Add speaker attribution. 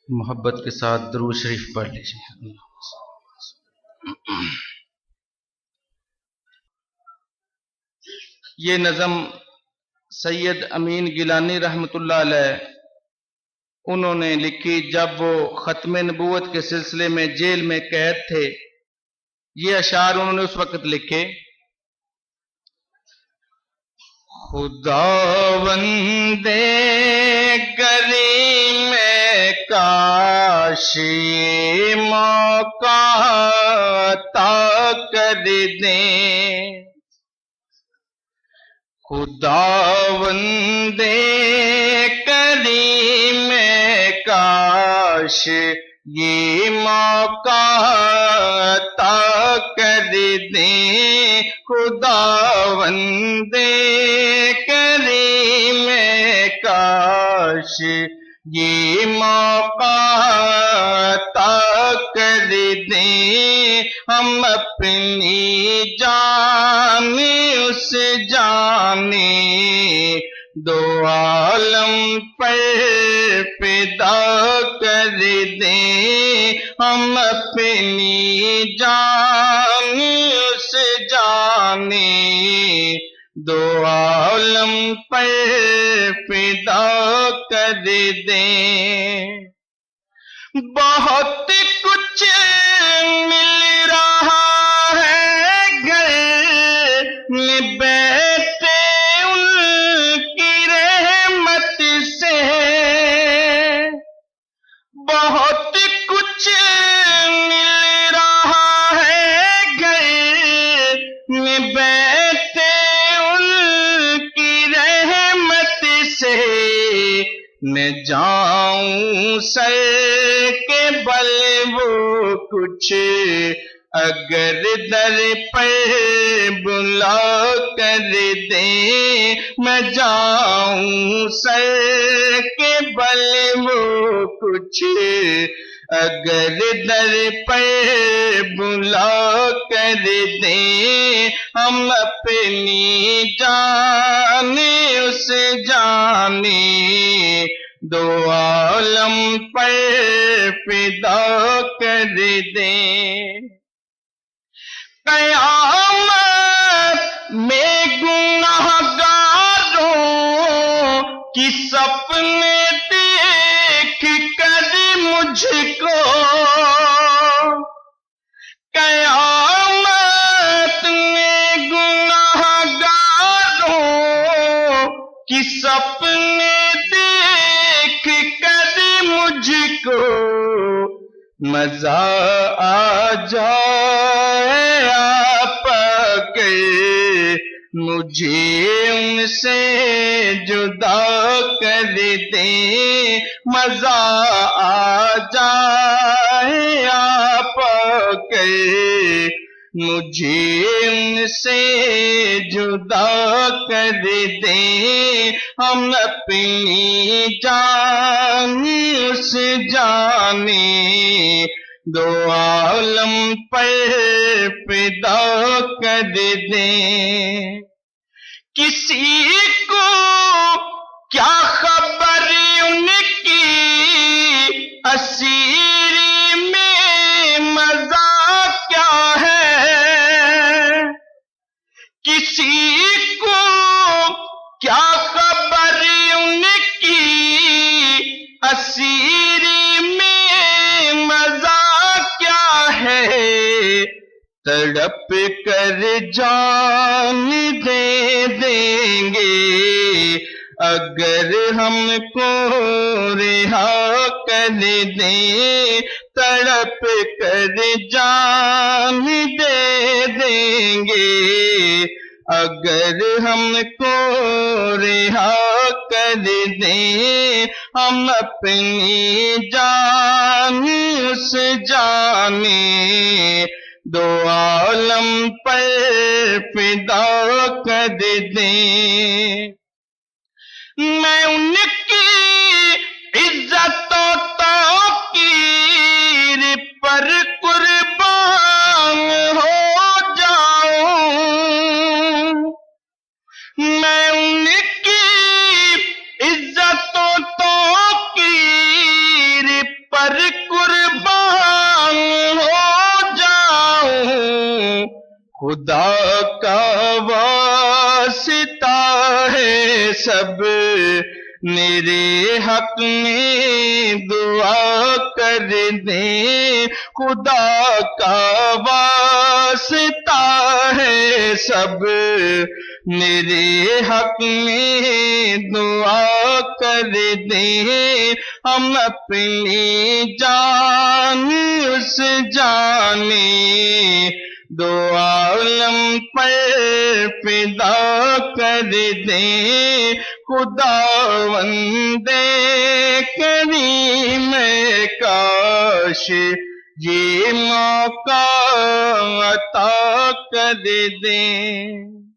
Speaker 1: محبت کے ساتھ درود شریف پڑھ لیجیے۔ یہ نظم سید امین گیلانی رحمۃ اللہ علیہ انہوں نے لکھی جب وہ ختم نبوت کے سلسلے میں جیل میں قید تھے۔ یہ اشعار انہوں نے اس وقت لکھے: خداوند کریم کاش یہ موقع عطا کر دیں، خداوند کریم کاش یہ موقع عطا کر دیں، خداوند کریم کاش یہ موقع عطا کر دیں، ہم اپنی جان اس جانے دو عالم پر فدا کر دیں، ہم اپنی جان اس جانے دو عالم پر فدا کر دیں۔ بہت کچھ مل رہا ہے گھر میں بیٹھے ان کی رحمت سے، بہت کچھ مل رہا ہے گھر میں بیٹھے ان کی رحمت سے، میں جاؤں سر کے بل وہ کچھ اگر در پر بلا کر دیں، میں جاؤں سر کے بل وہ کچھ اگر در پر بلا کر دیں، ہم اپنی جان اس جانے دو عالم پر فدا کر دیں۔ قیامت میں گنہگاروں کی سپنے دیکھ کر مجھ کو، قیامت میں گنہگاروں کی سپنے دیکھ کر مجھ کو مزہ آ جائے آپ کے، مجھے ان سے جدا کر دیں، مزہ آ جائے آپ کے، مجھے ان سے جدا کر دیں، ہم اپنی جان اس جانے دو عالم پر فدا کر دیں۔ کسی کو کیا خبر ان کی اسیری میں مزہ کیا ہے، کسی کو کیا خبر ان کی اسیری میں مزہ کیا ہے، تڑپ کر جان دے دیں گے اگر ہم کو رہا کر دیں، تڑپ کر جان دے دیں گے اگر ہم کو رہا کر دیں، ہم اپنی جان اس جانے دو عالم پر فدا کر دیں۔ میں ان کی عزت و توقیر پر قربان ہو جاؤں، میں ان کی عزت و توقیر پر خدا کا واسطہ ہے سب میرے حق میں دعا کر دیں، خدا کا واسطہ ہے سب میرے حق میں دعا کر دیں، ہم اپنی جان اس جانے دو عالم پر فدا کر دیں، خداوند کریم کاش یہ موقع عطا کر دیں۔